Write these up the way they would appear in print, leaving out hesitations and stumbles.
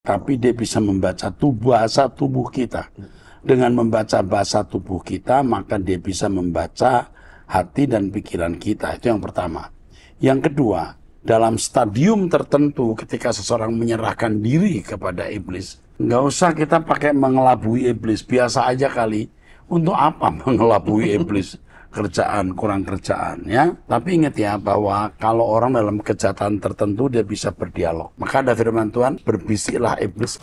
tapi dia bisa membaca bahasa tubuh kita. Dengan membaca bahasa tubuh kita, maka dia bisa membaca hati dan pikiran kita. Itu yang pertama. Yang kedua, dalam stadium tertentu ketika seseorang menyerahkan diri kepada iblis, nggak usah kita pakai mengelabui iblis, biasa aja kali. Untuk apa mengelabui iblis? Kerjaan, kurang kerjaan, ya. Tapi ingat ya, bahwa kalau orang dalam kejahatan tertentu, dia bisa berdialog. Maka ada firman Tuhan, berbisiklah iblis.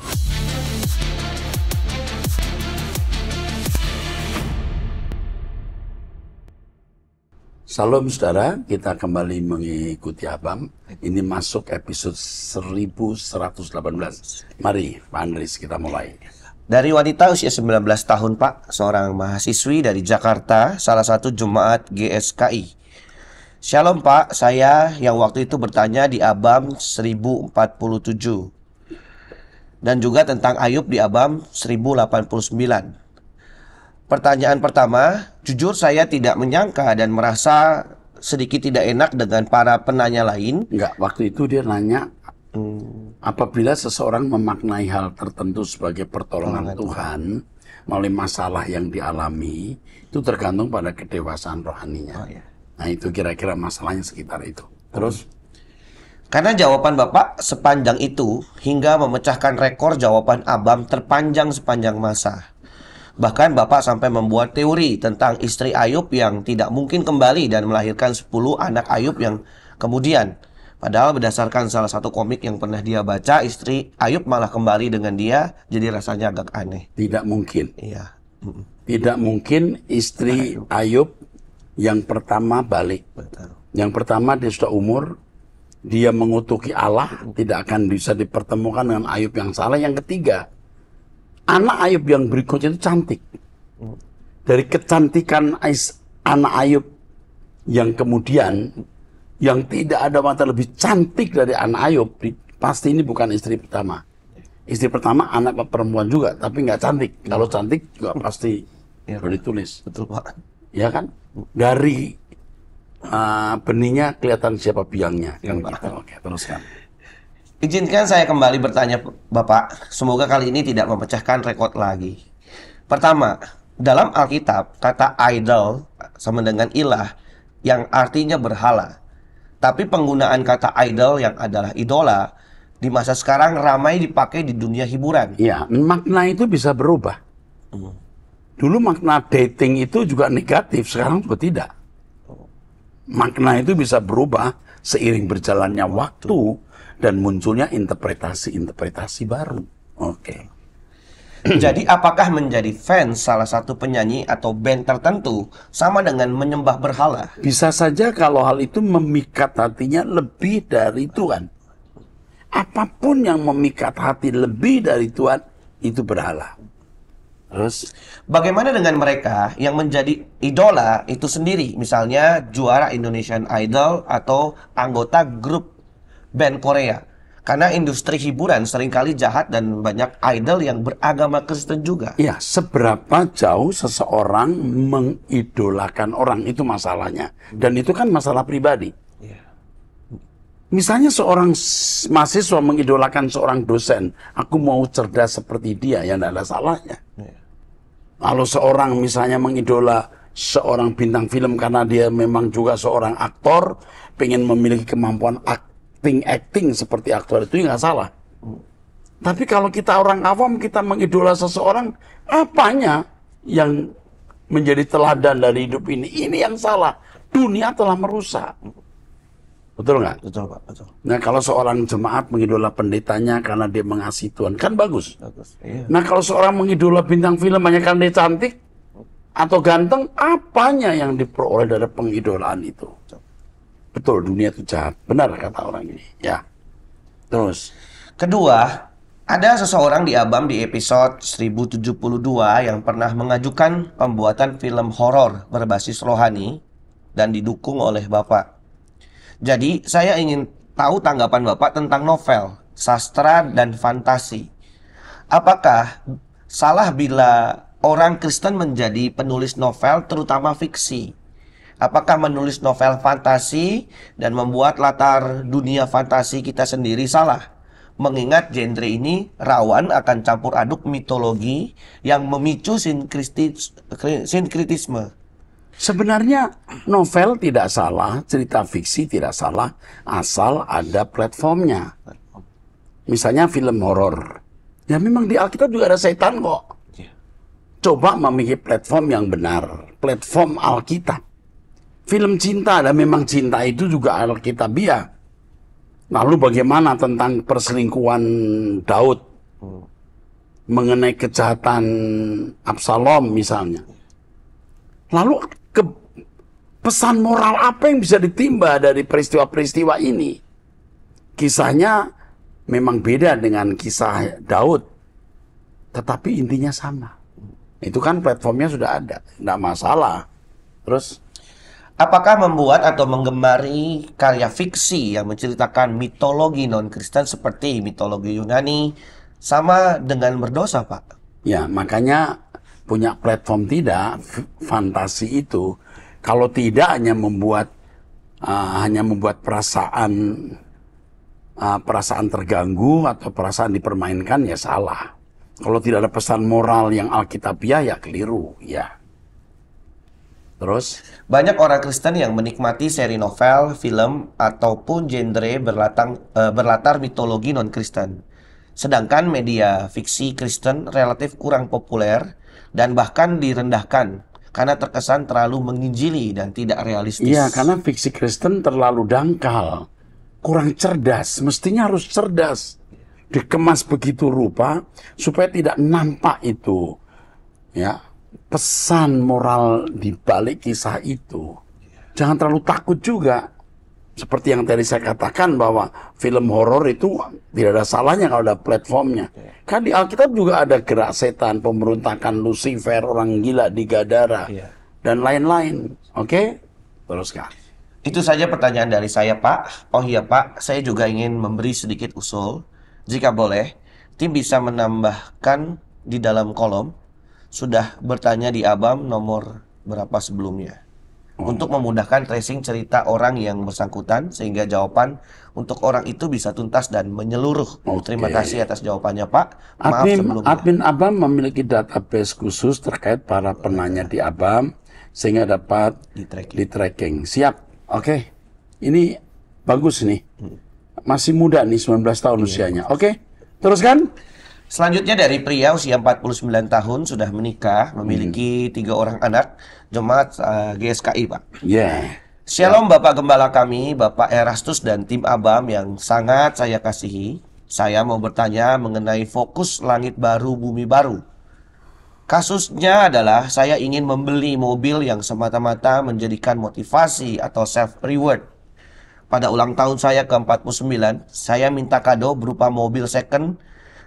Salam saudara, kita kembali mengikuti Abam. Ini masuk episode 1118. Mari, Pak Andris, kita mulai. Dari wanita usia 19 tahun, Pak, seorang mahasiswi dari Jakarta, salah satu jemaat GSKI. Shalom, Pak, saya yang waktu itu bertanya di Abam 1047. Dan juga tentang Ayub di Abam 1089. Pertanyaan pertama, jujur saya tidak menyangka dan merasa sedikit tidak enak dengan para penanya lain. Enggak, waktu itu dia nanya, apabila seseorang memaknai hal tertentu sebagai pertolongan Tuhan melalui masalah yang dialami, itu tergantung pada kedewasaan rohaninya. Nah, itu kira-kira masalahnya sekitar itu. Terus? Karena jawaban Bapak sepanjang itu hingga memecahkan rekor jawaban Abam terpanjang sepanjang masa. Bahkan Bapak sampai membuat teori tentang istri Ayub yang tidak mungkin kembali dan melahirkan 10 anak Ayub yang kemudian. Padahal berdasarkan salah satu komik yang pernah dia baca, istri Ayub malah kembali dengan dia, jadi rasanya agak aneh. Tidak mungkin. Iya. Tidak mungkin istri Ayub yang pertama balik. Betul. Yang pertama dia sudah umur, dia mengutuki Allah, tidak akan bisa dipertemukan dengan Ayub yang salah. Yang ketiga, anak Ayub yang berikutnya itu cantik. Dari kecantikan anak Ayub yang kemudian, yang tidak ada mata lebih cantik dari anak Ayub, pasti ini bukan istri pertama. Istri pertama anak perempuan juga, tapi nggak cantik. Kalau cantik juga pasti boleh ditulis. Betul, Pak. Ya kan? Dari benihnya kelihatan siapa biangnya. Ya, Kan Pak. gitu. Oke, teruskan. Izinkan saya kembali bertanya, Bapak. Semoga kali ini tidak memecahkan rekor lagi. Pertama, dalam Alkitab, kata idol sama dengan ilah yang artinya berhala. Tapi penggunaan kata idol yang adalah idola di masa sekarang ramai dipakai di dunia hiburan. Ya, makna itu bisa berubah. Dulu makna dating itu juga negatif, sekarang juga tidak. Makna itu bisa berubah seiring berjalannya waktu dan munculnya interpretasi-interpretasi baru. Oke. Jadi apakah menjadi fans salah satu penyanyi atau band tertentu sama dengan menyembah berhala? Bisa saja kalau hal itu memikat hatinya lebih dari Tuhan. Apapun yang memikat hati lebih dari Tuhan, itu berhala. Terus? Bagaimana dengan mereka yang menjadi idola itu sendiri? Misalnya juara Indonesian Idol atau anggota grup band Korea. Karena industri hiburan seringkali jahat dan banyak idol yang beragama Kristen juga. Ya, seberapa jauh seseorang mengidolakan orang, itu masalahnya. Dan itu kan masalah pribadi. Misalnya seorang mahasiswa mengidolakan seorang dosen, aku mau cerdas seperti dia, ya tidak ada salahnya. Kalau seorang misalnya mengidola seorang bintang film karena dia memang juga seorang aktor, pengen memiliki kemampuan acting seperti aktor, itu nggak salah. Tapi kalau kita orang awam, kita mengidola seseorang, apanya yang menjadi teladan dari hidup ini yang salah. Dunia telah merusak. Betul nggak? Betul, Pak. Betul. Nah, kalau seorang jemaat mengidola pendetanya karena dia mengasihi Tuhan, kan bagus. Iya. Nah, kalau seorang mengidola bintang film hanya karena dia cantik atau ganteng, apanya yang diperoleh dari pengidolaan itu? Betul, dunia itu jahat. Benar kata orang ini. Ya. Terus. Kedua, ada seseorang di Abam di episode 1072 yang pernah mengajukan pembuatan film horor berbasis rohani dan didukung oleh Bapak. Jadi, saya ingin tahu tanggapan Bapak tentang novel, sastra, dan fantasi. Apakah salah bila orang Kristen menjadi penulis novel, terutama fiksi? Apakah menulis novel fantasi dan membuat latar dunia fantasi kita sendiri salah? mengingat genre ini rawan akan campur aduk mitologi yang memicu sinkritisme. Sebenarnya novel tidak salah, cerita fiksi tidak salah, asal ada platformnya. Misalnya film horor. Ya memang di Alkitab juga ada setan kok. Coba memiliki platform yang benar, platform Alkitab. Film cinta, dan memang cinta itu juga Alkitabiah. Lalu bagaimana tentang perselingkuhan Daud? Mengenai kejahatan Absalom misalnya. Lalu pesan moral apa yang bisa ditimba dari peristiwa-peristiwa ini? Kisahnya memang beda dengan kisah Daud. Tetapi intinya sama. Itu kan platformnya sudah ada. Tidak masalah. Terus? Apakah membuat atau menggemari karya fiksi yang menceritakan mitologi non-Kristen seperti mitologi Yunani sama dengan berdosa, Pak? Ya, makanya punya platform tidak, fantasi itu. Kalau tidak hanya membuat perasaan terganggu atau perasaan dipermainkan, ya salah. Kalau tidak ada pesan moral yang alkitabiah, ya keliru, ya. Terus? Banyak orang Kristen yang menikmati seri novel, film, ataupun genre berlatar mitologi non-Kristen. Sedangkan media fiksi Kristen relatif kurang populer dan bahkan direndahkan karena terkesan terlalu menginjili dan tidak realistis. Iya, karena fiksi Kristen terlalu dangkal, kurang cerdas. Mestinya harus cerdas. Dikemas begitu rupa supaya tidak nampak itu, ya, pesan moral di balik kisah itu. Jangan terlalu takut juga. Seperti yang tadi saya katakan bahwa film horor itu tidak ada salahnya kalau ada platformnya. Kan di Alkitab juga ada gerak setan, pemberontakan Lucifer, orang gila di Gadara, dan lain-lain. Oke? Teruskan. Itu saja pertanyaan dari saya, Pak. Oh iya, Pak, saya juga ingin memberi sedikit usul. Jika boleh, tim bisa menambahkan di dalam kolom sudah bertanya di Abam nomor berapa sebelumnya. Untuk memudahkan tracing cerita orang yang bersangkutan sehingga jawaban untuk orang itu bisa tuntas dan menyeluruh. Terima kasih atas jawabannya, Pak. Maaf sebelumnya. Admin Abam memiliki database khusus terkait para penanya di Abam sehingga dapat di-tracking. Siap. Oke. Ini bagus nih. Masih muda nih, 19 tahun usianya. Oke. Teruskan. Selanjutnya dari pria usia 49 tahun sudah menikah, memiliki 3 orang anak, jemaat GSKI, Pak. Shalom Bapak Gembala kami, Bapak Erastus dan tim Abam yang sangat saya kasihi. Saya mau bertanya mengenai fokus langit baru, bumi baru. Kasusnya adalah saya ingin membeli mobil yang semata-mata menjadikan motivasi atau self-reward. Pada ulang tahun saya ke-49, saya minta kado berupa mobil second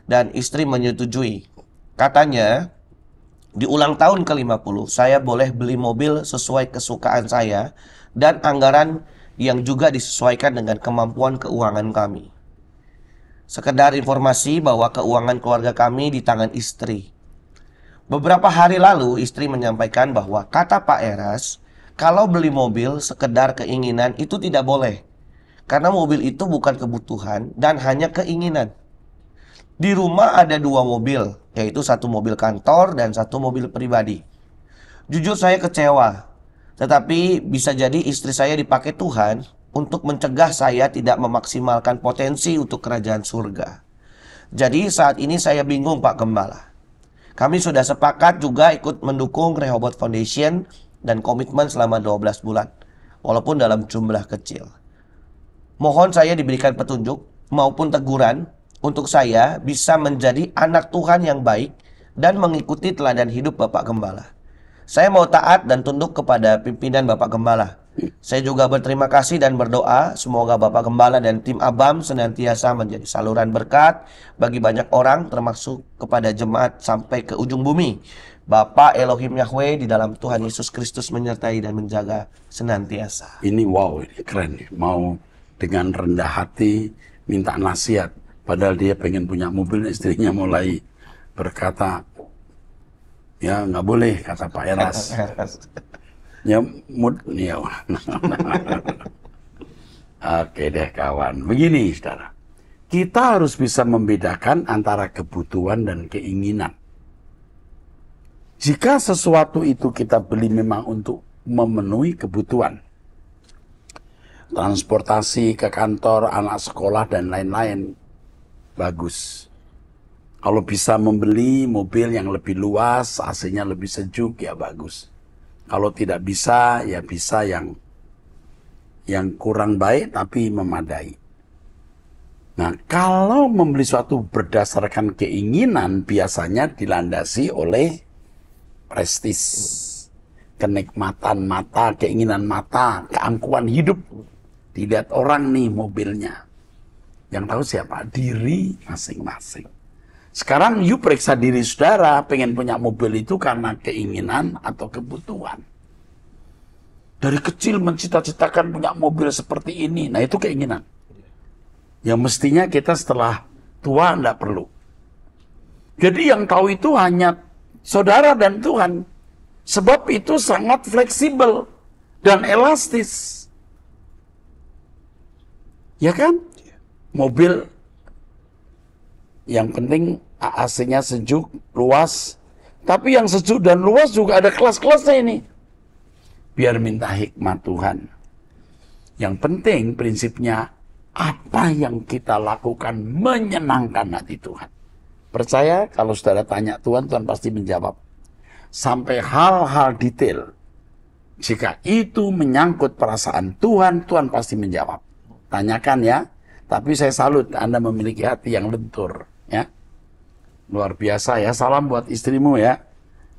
dan istri menyetujui. Katanya, di ulang tahun ke-50, saya boleh beli mobil sesuai kesukaan saya dan anggaran yang juga disesuaikan dengan kemampuan keuangan kami. Sekedar informasi bahwa keuangan keluarga kami di tangan istri. Beberapa hari lalu, istri menyampaikan bahwa kata Pak Eras, kalau beli mobil sekedar keinginan itu tidak boleh. Karena mobil itu bukan kebutuhan dan hanya keinginan. Di rumah ada 2 mobil, yaitu 1 mobil kantor dan 1 mobil pribadi. Jujur saya kecewa, tetapi bisa jadi istri saya dipakai Tuhan untuk mencegah saya tidak memaksimalkan potensi untuk kerajaan surga. Jadi saat ini saya bingung, Pak Gembala. Kami sudah sepakat juga ikut mendukung Rehoboth Foundation dan komitmen selama 12 bulan, walaupun dalam jumlah kecil. Mohon saya diberikan petunjuk maupun teguran untuk saya bisa menjadi anak Tuhan yang baik dan mengikuti teladan hidup Bapak Gembala. Saya mau taat dan tunduk kepada pimpinan Bapak Gembala. Saya juga berterima kasih dan berdoa semoga Bapak Gembala dan tim Abam senantiasa menjadi saluran berkat bagi banyak orang termasuk kepada jemaat sampai ke ujung bumi. Bapak Elohim Yahweh di dalam Tuhan Yesus Kristus menyertai dan menjaga senantiasa. Ini wow, ini keren. Mau dengan rendah hati minta nasihat. Padahal dia pengen punya mobil, istrinya mulai berkata, ya nggak boleh, kata Pak Eras. Ya, Oke deh kawan. Begini, saudara. Kita harus bisa membedakan antara kebutuhan dan keinginan. Jika sesuatu itu kita beli memang untuk memenuhi kebutuhan, transportasi ke kantor, anak sekolah, dan lain-lain, bagus. Kalau bisa membeli mobil yang lebih luas, AC-nya lebih sejuk, ya bagus. Kalau tidak bisa, ya bisa yang kurang baik tapi memadai. Nah, kalau membeli sesuatu berdasarkan keinginan, biasanya dilandasi oleh prestis, kenikmatan mata, keinginan mata, keangkuhan hidup. Dilihat orang nih mobilnya. Yang tahu siapa? Diri masing-masing. Sekarang you periksa diri saudara, pengen punya mobil itu karena keinginan atau kebutuhan. Dari kecil mencita-citakan punya mobil seperti ini. Nah, itu keinginan. Yang mestinya kita setelah tua tidak perlu. Jadi yang tahu itu hanya saudara dan Tuhan. Sebab itu sangat fleksibel dan elastis. Ya kan? Mobil yang penting AC-nya sejuk, luas. Tapi yang sejuk dan luas juga ada kelas-kelasnya ini. Biar minta hikmat Tuhan. Yang penting prinsipnya, apa yang kita lakukan menyenangkan hati Tuhan. Percaya kalau saudara tanya Tuhan, Tuhan pasti menjawab. Sampai hal-hal detail. Jika itu menyangkut perasaan Tuhan, Tuhan pasti menjawab. Tanyakan ya. Tapi saya salut Anda memiliki hati yang lentur. Ya. Luar biasa ya. Salam buat istrimu ya.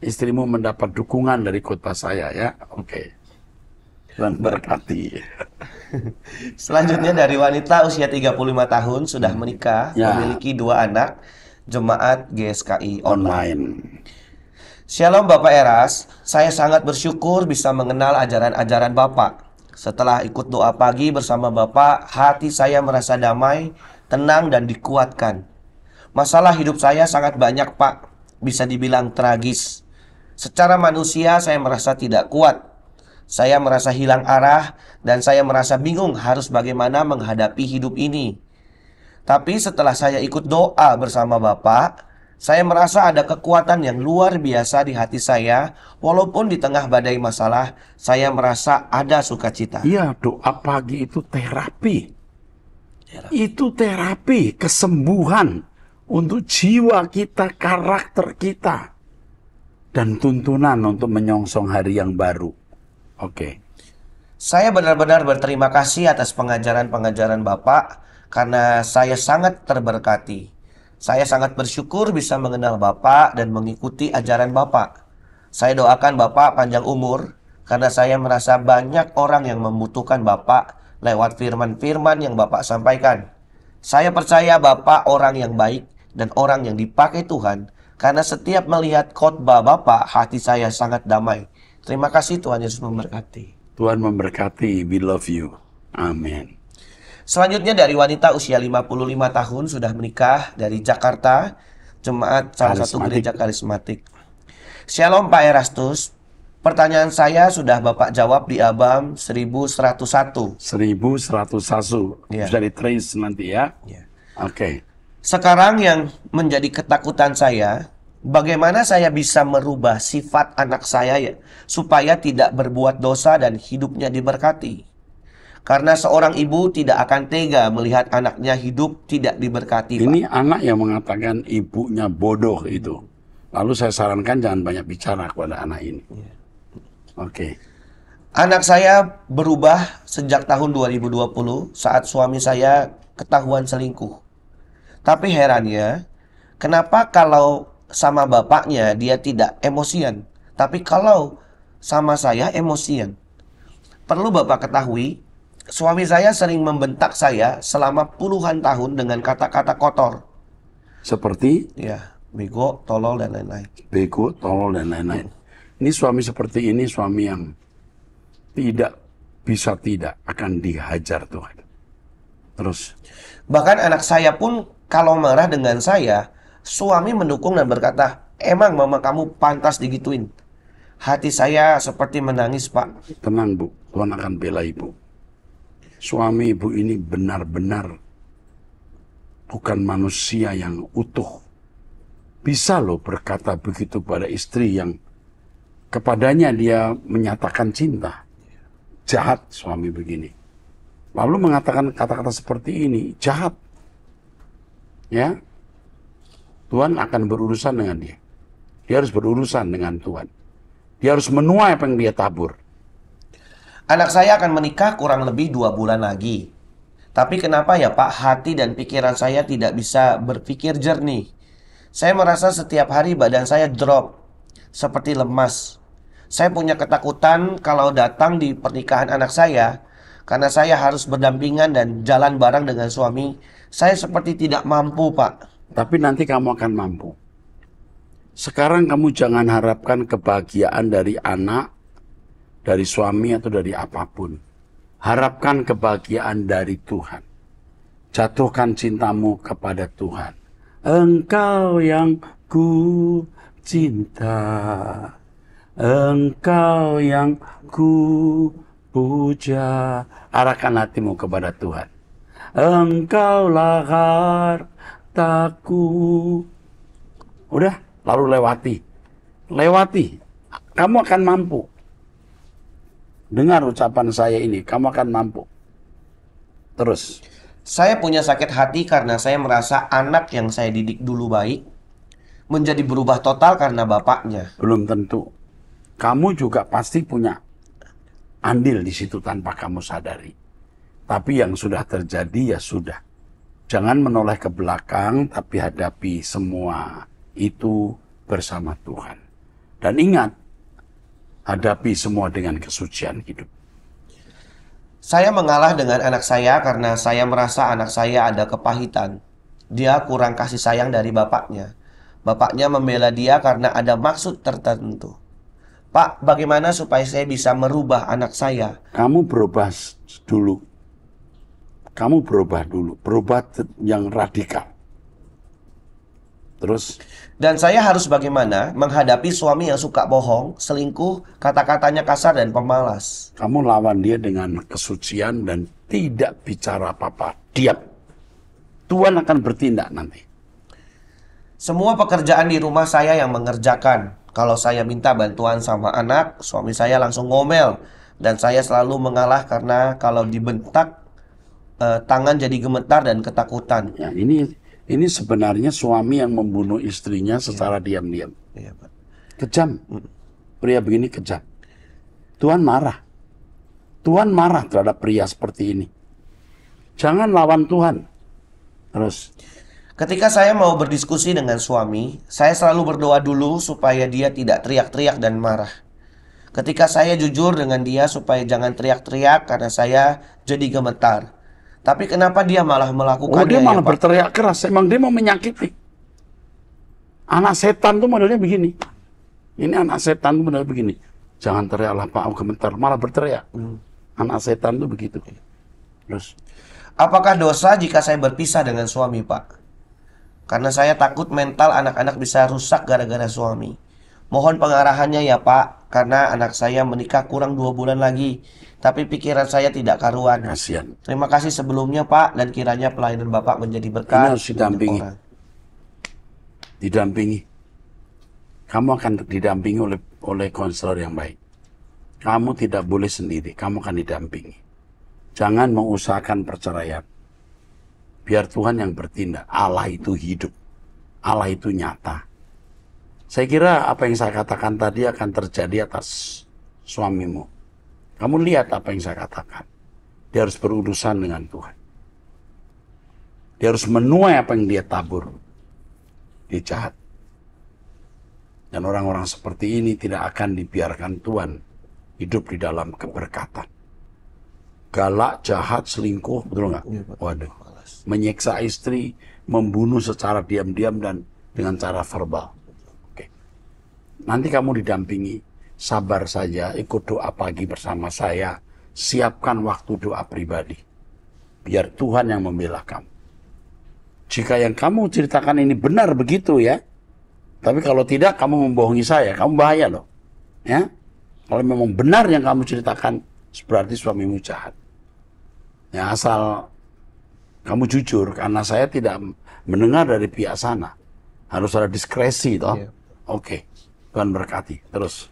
Istrimu mendapat dukungan dari khotbah saya ya. Oke. Tuhan berkati. Selanjutnya dari wanita usia 35 tahun sudah menikah, Ya. memiliki 2 anak, jemaat GSKI online. Online. Shalom Bapak Eras, saya sangat bersyukur bisa mengenal ajaran-ajaran Bapak. Setelah ikut doa pagi bersama Bapak, hati saya merasa damai, tenang dan dikuatkan. Masalah hidup saya sangat banyak Pak, bisa dibilang tragis. Secara manusia saya merasa tidak kuat. Saya merasa hilang arah dan saya merasa bingung harus bagaimana menghadapi hidup ini. Tapi setelah saya ikut doa bersama Bapak, saya merasa ada kekuatan yang luar biasa di hati saya. Walaupun di tengah badai masalah, saya merasa ada sukacita. Iya, doa pagi itu terapi. Itu terapi, kesembuhan untuk jiwa kita, karakter kita. Dan tuntunan untuk menyongsong hari yang baru. Oke. Saya benar-benar berterima kasih atas pengajaran-pengajaran Bapak karena saya sangat terberkati. Saya sangat bersyukur bisa mengenal Bapak dan mengikuti ajaran Bapak. Saya doakan Bapak panjang umur karena saya merasa banyak orang yang membutuhkan Bapak lewat firman-firman yang Bapak sampaikan. Saya percaya Bapak orang yang baik dan orang yang dipakai Tuhan karena setiap melihat khotbah Bapak, hati saya sangat damai. Terima kasih, Tuhan Yesus memberkati. Tuhan memberkati. We love you. Amin. Selanjutnya dari wanita usia 55 tahun sudah menikah dari Jakarta, jemaat salah satu gereja karismatik. Shalom Pak Erastus. Pertanyaan saya sudah Bapak jawab di Abam 1101. 1101. Ya. Bisa di-trace nanti ya. Ya. Oke. Sekarang yang menjadi ketakutan saya, bagaimana saya bisa merubah sifat anak saya ya, supaya tidak berbuat dosa dan hidupnya diberkati. Karena seorang ibu tidak akan tega melihat anaknya hidup tidak diberkati, Pak. Ini anak yang mengatakan ibunya bodoh itu. Lalu saya sarankan jangan banyak bicara kepada anak ini. Oke. Anak saya berubah sejak tahun 2020 saat suami saya ketahuan selingkuh. Tapi herannya, kenapa kalau sama bapaknya dia tidak emosian, tapi kalau sama saya emosian? Perlu Bapak ketahui, suami saya sering membentak saya selama puluhan tahun dengan kata-kata kotor. Seperti Ya, bego, tolol, dan lain-lain. bego, tolol, dan lain-lain. Ini suami seperti ini, suami yang tidak bisa tidak akan dihajar Tuhan. Terus. Bahkan anak saya pun kalau marah dengan saya, suami mendukung dan berkata, emang mama kamu pantas digituin. Hati saya seperti menangis, Pak. Tenang Bu, Tuhan akan bela ibu. Suami ibu ini benar-benar bukan manusia yang utuh. Bisa loh berkata begitu pada istri yang kepadanya dia menyatakan cinta. Jahat suami begini. Lalu mengatakan kata-kata seperti ini, jahat. Ya, Tuhan akan berurusan dengan dia. Dia harus berurusan dengan Tuhan. Dia harus menuai apa yang dia tabur. Anak saya akan menikah kurang lebih 2 bulan lagi. Tapi kenapa ya Pak, hati dan pikiran saya tidak bisa berpikir jernih. Saya merasa setiap hari badan saya drop, seperti lemas. Saya punya ketakutan kalau datang di pernikahan anak saya, karena saya harus berdampingan dan jalan bareng dengan suami. Saya seperti tidak mampu, Pak. Tapi nanti kamu akan mampu. Sekarang kamu jangan harapkan kebahagiaan dari anak, dari suami atau dari apapun. Harapkan kebahagiaan dari Tuhan. Jatuhkan cintamu kepada Tuhan. Engkau yang ku cinta, Engkau yang ku puja. Arahkan hatimu kepada Tuhan. Engkaulah hartaku. Udah, lalu lewati. Lewati. Kamu akan mampu. Dengar ucapan saya ini, kamu akan mampu. Terus. Saya punya sakit hati karena saya merasa anak yang saya didik dulu baik menjadi berubah total karena bapaknya. Belum tentu. Kamu juga pasti punya andil di situ tanpa kamu sadari. Tapi yang sudah terjadi ya sudah. Jangan menoleh ke belakang, tapi hadapi semua itu bersama Tuhan. Dan ingat, hadapi semua dengan kesucian hidup. Saya mengalah dengan anak saya karena saya merasa anak saya ada kepahitan. Dia kurang kasih sayang dari bapaknya. Bapaknya membela dia karena ada maksud tertentu. Pak, bagaimana supaya saya bisa merubah anak saya? Kamu berubah dulu. Kamu berubah dulu. Berubah yang radikal. Terus? Dan saya harus bagaimana menghadapi suami yang suka bohong, selingkuh, kata-katanya kasar dan pemalas. Kamu lawan dia dengan kesucian dan tidak bicara apa-apa. Diam. Tuhan akan bertindak nanti. Semua pekerjaan di rumah saya yang mengerjakan. Kalau saya minta bantuan sama anak, suami saya langsung ngomel. Dan saya selalu mengalah karena kalau dibentak, tangan jadi gemetar dan ketakutan. Ya, ini sebenarnya suami yang membunuh istrinya secara diam-diam. Iya, Pak. Kejam. Pria begini kejam. Tuhan marah. Tuhan marah terhadap pria seperti ini. Jangan lawan Tuhan. Terus. Ketika saya mau berdiskusi dengan suami, saya selalu berdoa dulu supaya dia tidak teriak-teriak dan marah. Ketika saya jujur dengan dia supaya jangan teriak-teriak karena saya jadi gemetar. Tapi kenapa dia malah melakukannya? Dia malah ya, Pak? berteriak keras. Emang dia mau menyakiti. Anak setan tuh modelnya begini. Ini anak setan tuh modelnya begini. Jangan teriaklah Pak, gemetar. Malah berteriak. Anak setan tuh begitu. Terus. Apakah dosa jika saya berpisah dengan suami, Pak? Karena saya takut mental anak-anak bisa rusak gara-gara suami. Mohon pengarahannya ya Pak, karena anak saya menikah kurang 2 bulan lagi. Tapi pikiran saya tidak karuan. Kasihan. Terima kasih sebelumnya Pak, dan kiranya pelayanan Bapak menjadi berkat. Ini harus didampingi. Didampingi. Kamu akan didampingi oleh konselor yang baik. Kamu tidak boleh sendiri, kamu akan didampingi. Jangan mengusahakan perceraian. Biar Tuhan yang bertindak. Allah itu hidup. Allah itu nyata. Saya kira apa yang saya katakan tadi akan terjadi atas suamimu. Kamu lihat apa yang saya katakan. Dia harus berurusan dengan Tuhan. Dia harus menuai apa yang dia tabur. Dia jahat. Dan orang-orang seperti ini tidak akan dibiarkan Tuhan hidup di dalam keberkatan. Galak, jahat, selingkuh, betul nggak? Waduh. Menyiksa istri, membunuh secara diam-diam dan dengan cara verbal. Oke. Nanti kamu didampingi. Sabar saja, ikut doa pagi bersama saya. Siapkan waktu doa pribadi. Biar Tuhan yang membela kamu. Jika yang kamu ceritakan ini benar begitu ya. Tapi kalau tidak, kamu membohongi saya. Kamu bahaya loh. Ya. Kalau memang benar yang kamu ceritakan, berarti suamimu jahat. Ya, asal kamu jujur. Karena saya tidak mendengar dari pihak sana. Harus ada diskresi toh. Iya. Oke. Tuhan berkati. Terus.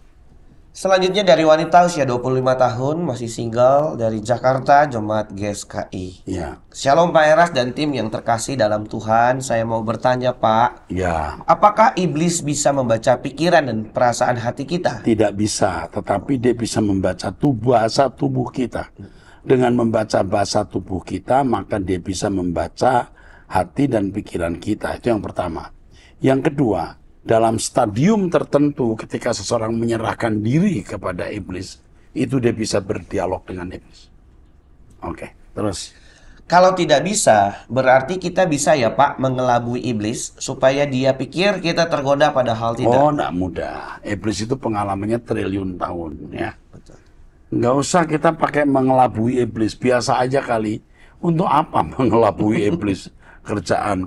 Selanjutnya dari wanita usia 25 tahun, masih single, dari Jakarta, Jemaat GSKI. Ya. Shalom Pak Eras dan tim yang terkasih dalam Tuhan. Saya mau bertanya Pak, Ya. apakah iblis bisa membaca pikiran dan perasaan hati kita? Tidak bisa, tetapi dia bisa membaca bahasa tubuh kita. Dengan membaca bahasa tubuh kita, maka dia bisa membaca hati dan pikiran kita. Itu yang pertama. Yang kedua, dalam stadium tertentu ketika seseorang menyerahkan diri kepada iblis, itu dia bisa berdialog dengan iblis. Oke, terus. Kalau tidak bisa, berarti kita bisa ya Pak mengelabui iblis supaya dia pikir kita tergoda padahal tidak. Oh, enggak mudah. Iblis itu pengalamannya triliun tahun ya. Nggak usah kita pakai mengelabui iblis, biasa aja kali. Untuk apa mengelabui iblis?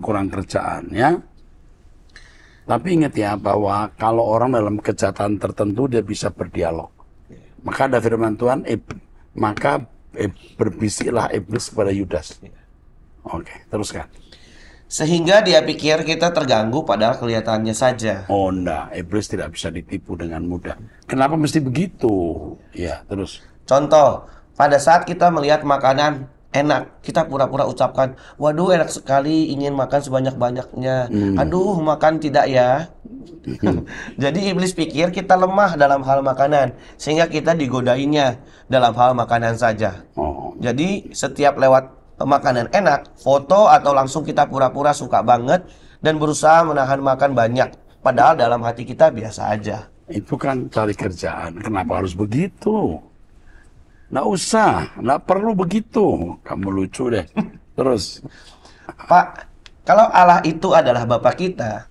Kurang kerjaan ya. Tapi ingat ya bahwa kalau orang dalam kejahatan tertentu dia bisa berdialog. Maka ada firman Tuhan, berbisiklah iblis kepada Yudas. Oke, teruskan. Sehingga dia pikir kita terganggu padahal kelihatannya saja. Oh enggak, iblis tidak bisa ditipu dengan mudah. Kenapa mesti begitu? Ya, terus. Contoh, pada saat kita melihat makanan enak, kita pura-pura ucapkan, waduh enak sekali, ingin makan sebanyak-banyaknya. Aduh, makan tidak ya. Jadi iblis pikir kita lemah dalam hal makanan, sehingga kita digodainya dalam hal makanan saja. Oh. Jadi setiap lewat makanan enak, foto atau langsung kita pura-pura suka banget dan berusaha menahan makan banyak. Padahal dalam hati kita biasa aja. Itu kan cari kerjaan. Kenapa harus begitu? Nggak usah, nggak perlu begitu. Kamu lucu deh. Terus. Pak, kalau Allah itu adalah Bapa kita,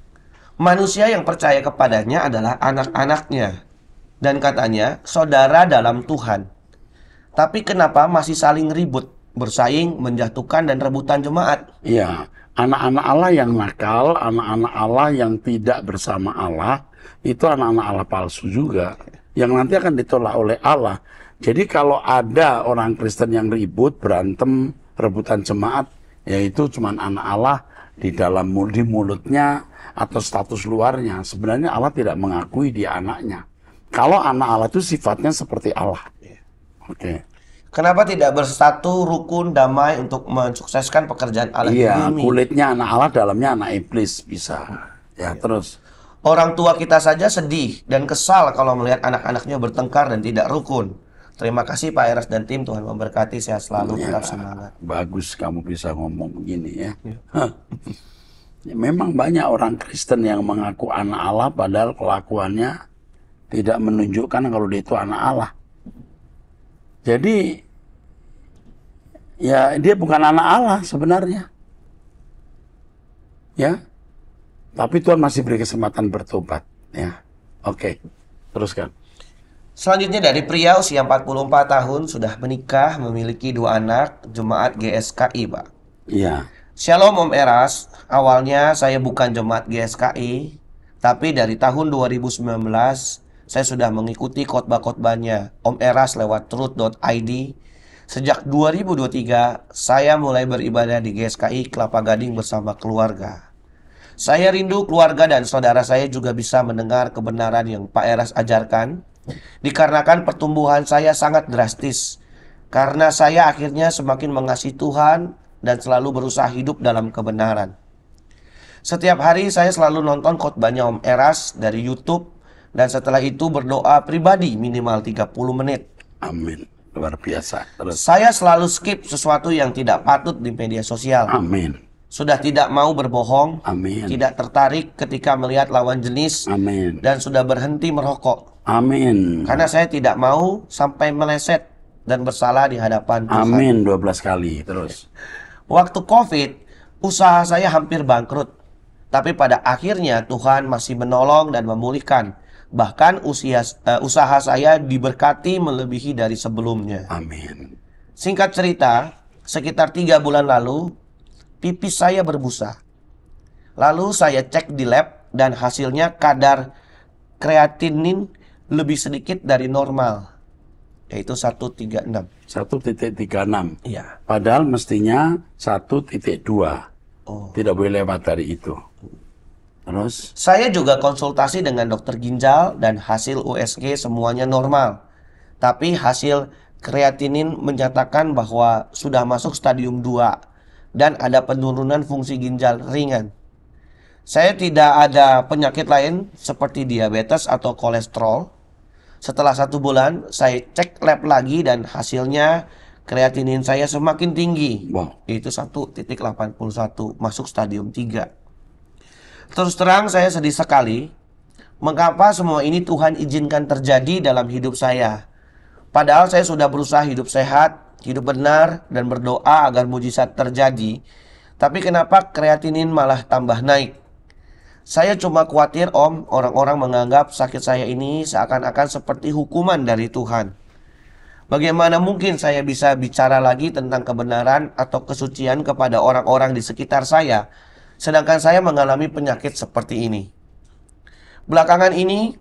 manusia yang percaya kepadanya adalah anak-anaknya. Dan katanya, saudara dalam Tuhan. Tapi kenapa masih saling ribut, bersaing, menjatuhkan, dan rebutan jemaat? Iya, anak-anak Allah yang nakal, anak-anak Allah yang tidak bersama Allah, itu anak-anak Allah palsu juga. Yang nanti akan ditolak oleh Allah. Jadi kalau ada orang Kristen yang ribut, berantem, rebutan jemaat, yaitu cuma anak Allah di mulutnya atau status luarnya. Sebenarnya Allah tidak mengakui dia anaknya. Kalau anak Allah itu sifatnya seperti Allah. Oke. Kenapa tidak bersatu, rukun, damai untuk mensukseskan pekerjaan Allah di Iya, bumi? kulitnya anak Allah, dalamnya anak iblis bisa. Ya, terus. Orang tua kita saja sedih dan kesal kalau melihat anak-anaknya bertengkar dan tidak rukun. Terima kasih Pak Eras dan tim, Tuhan memberkati, sehat selalu, tetap semangat. Bagus kamu bisa ngomong begini ya. Ya, memang banyak orang Kristen yang mengaku anak Allah padahal kelakuannya tidak menunjukkan kalau dia itu anak Allah. Jadi ya dia bukan anak Allah sebenarnya. Ya. Tapi Tuhan masih beri kesempatan bertobat ya. Oke. Teruskan. Selanjutnya dari pria usia 44 tahun, sudah menikah, memiliki 2 anak, jemaat GSKI, Pak. Iya. Shalom Om Eras, awalnya saya bukan jemaat GSKI, tapi dari tahun 2019 saya sudah mengikuti khotbah-khotbahnya Om Eras lewat truth.id. Sejak 2023, saya mulai beribadah di GSKI Kelapa Gading bersama keluarga. Saya rindu keluarga dan saudara saya juga bisa mendengar kebenaran yang Pak Eras ajarkan, dikarenakan pertumbuhan saya sangat drastis, karena saya akhirnya semakin mengasihi Tuhan dan selalu berusaha hidup dalam kebenaran. Setiap hari saya selalu nonton khotbahnya Om Eras dari YouTube, dan setelah itu berdoa pribadi minimal 30 menit. Amin. Luar biasa. Terus. Saya selalu skip sesuatu yang tidak patut di media sosial. Amin. Sudah tidak mau berbohong, Amin. tidak tertarik ketika melihat lawan jenis, Amin. dan sudah berhenti merokok. Amin. Karena saya tidak mau sampai meleset dan bersalah di hadapan Tuhan. Amin 12 kali. Terus. Waktu COVID, usaha saya hampir bangkrut. Tapi pada akhirnya Tuhan masih menolong dan memulihkan. Bahkan usaha saya diberkati melebihi dari sebelumnya. Amin. Singkat cerita, sekitar 3 bulan lalu, pipis saya berbusa. Lalu saya cek di lab dan hasilnya kadar kreatinin lebih sedikit dari normal, yaitu 1,36. 1,36. Iya. Padahal mestinya 1,2. Tidak boleh lewat dari itu. Terus? Saya juga konsultasi dengan dokter ginjal dan hasil USG semuanya normal. Tapi hasil kreatinin menyatakan bahwa sudah masuk stadium 2 dan ada penurunan fungsi ginjal ringan. Saya tidak ada penyakit lain seperti diabetes atau kolesterol. Setelah 1 bulan, saya cek lab lagi dan hasilnya kreatinin saya semakin tinggi. Wow. Yaitu 1,81, masuk stadium 3. Terus terang saya sedih sekali. Mengapa semua ini Tuhan izinkan terjadi dalam hidup saya? Padahal saya sudah berusaha hidup sehat, hidup benar, dan berdoa agar mujizat terjadi. Tapi kenapa kreatinin malah tambah naik? Saya cuma khawatir Om, orang-orang menganggap sakit saya ini seakan-akan seperti hukuman dari Tuhan. Bagaimana mungkin saya bisa bicara lagi tentang kebenaran atau kesucian kepada orang-orang di sekitar saya, sedangkan saya mengalami penyakit seperti ini? Belakangan ini,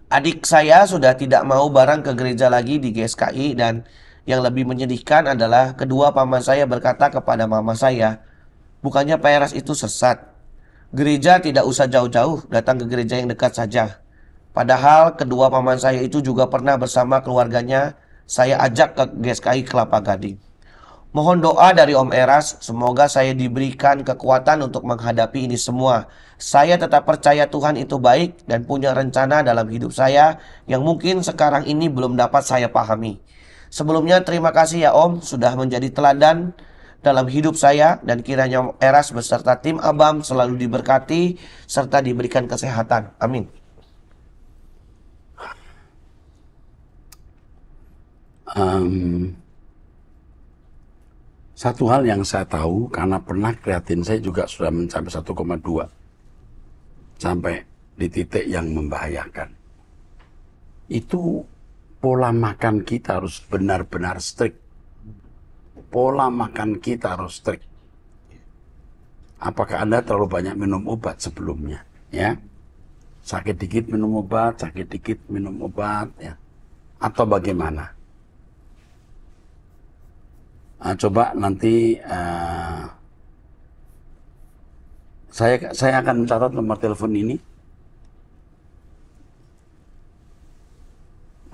adik saya sudah tidak mau bareng ke gereja lagi di GSKI, dan yang lebih menyedihkan adalah kedua paman saya berkata kepada mama saya, bukannya PRS itu sesat. Gereja tidak usah jauh-jauh, datang ke gereja yang dekat saja. Padahal kedua paman saya itu juga pernah bersama keluarganya saya ajak ke GSKI Kelapa Gading. Mohon doa dari Om Eras, semoga saya diberikan kekuatan untuk menghadapi ini semua. Saya tetap percaya Tuhan itu baik dan punya rencana dalam hidup saya yang mungkin sekarang ini belum dapat saya pahami. Sebelumnya terima kasih ya Om sudah menjadi teladan dalam hidup saya, dan kiranya Om Eras beserta tim Abam selalu diberkati serta diberikan kesehatan. Amin. Satu hal yang saya tahu, karena pernah kreatin saya juga sudah mencapai 1,2 sampai di titik yang membahayakan. Itu pola makan kita harus benar-benar strict. Pola makan kita harus strict. Apakah Anda terlalu banyak minum obat sebelumnya? Ya, sakit dikit minum obat, sakit dikit minum obat, ya, atau bagaimana? Coba nanti saya akan mencatat nomor telepon ini,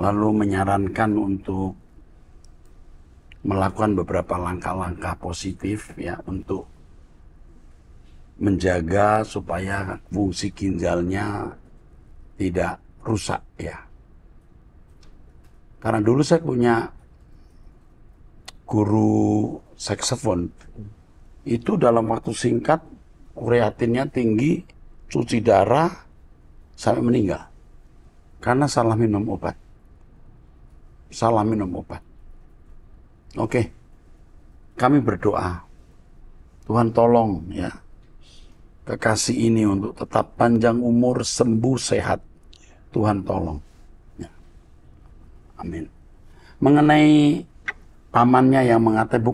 lalu menyarankan untuk melakukan beberapa langkah-langkah positif ya untuk menjaga supaya fungsi ginjalnya tidak rusak ya. Karena dulu saya punya guru saksofon, itu dalam waktu singkat kreatinnya tinggi, cuci darah sampai meninggal karena salah minum obat. Salah minum obat. Oke, kami berdoa, Tuhan tolong ya kekasih ini untuk tetap panjang umur, sembuh, sehat. Tuhan tolong. Ya. Amin. Mengenai pamannya yang mengatakan,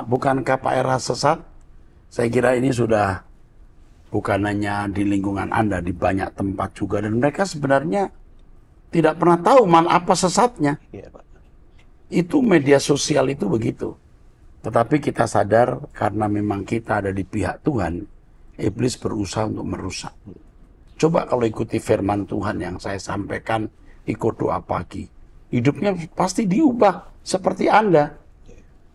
bukankah Pak Eras sesat? Saya kira ini sudah bukan hanya di lingkungan Anda, di banyak tempat juga, dan mereka sebenarnya tidak pernah tahu apa sesatnya. Iya, Pak. Itu media sosial itu begitu. Tetapi kita sadar karena memang kita ada di pihak Tuhan, iblis berusaha untuk merusak. Coba kalau ikuti firman Tuhan yang saya sampaikan, ikut doa pagi, hidupnya pasti diubah seperti Anda.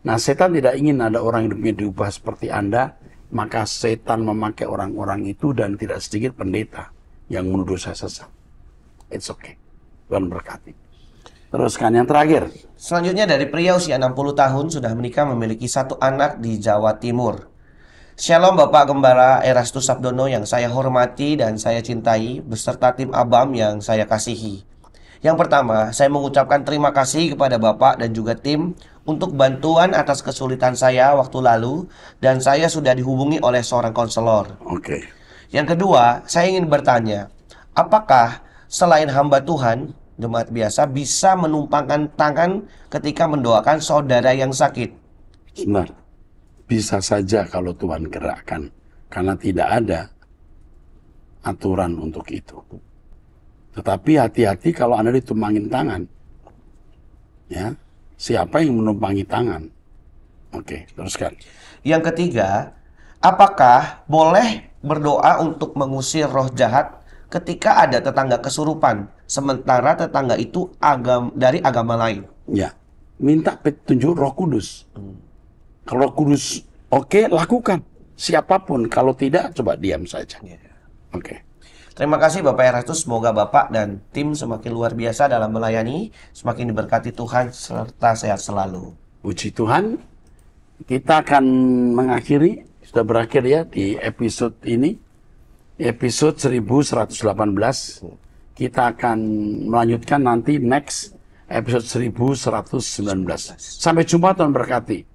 Nah, setan tidak ingin ada orang hidupnya diubah seperti Anda, maka setan memakai orang-orang itu, dan tidak sedikit pendeta yang menuduh saya sesat. It's okay. Tuhan berkati. Teruskan yang terakhir. Selanjutnya dari pria usia 60 tahun sudah menikah, memiliki 1 anak di Jawa Timur. Shalom Bapak Gembala Erastus Sabdono yang saya hormati dan saya cintai, beserta tim Abam yang saya kasihi. Yang pertama, saya mengucapkan terima kasih kepada Bapak dan juga tim untuk bantuan atas kesulitan saya waktu lalu, dan saya sudah dihubungi oleh seorang konselor. Oke. Yang kedua, saya ingin bertanya, apakah selain hamba Tuhan, jemaat biasa bisa menumpangkan tangan ketika mendoakan saudara yang sakit? Benar. Bisa saja kalau Tuhan gerakkan, karena tidak ada aturan untuk itu. Tetapi hati-hati kalau Anda ditumpangin tangan. Ya, siapa yang menumpangi tangan? Oke, teruskan. Yang ketiga, apakah boleh berdoa untuk mengusir roh jahat ketika ada tetangga kesurupan, sementara tetangga itu dari agama lain? Ya, minta petunjuk Roh Kudus. Kalau Roh Kudus oke, lakukan. Siapapun, kalau tidak, coba diam saja. Oke. Terima kasih Bapak Erastus, semoga Bapak dan tim semakin luar biasa dalam melayani, semakin diberkati Tuhan, serta sehat selalu. Puji Tuhan, kita akan mengakhiri, sudah berakhir ya di episode ini, episode 1118. Kita akan melanjutkan nanti next episode 1119. Sampai jumpa, Tuhan berkati.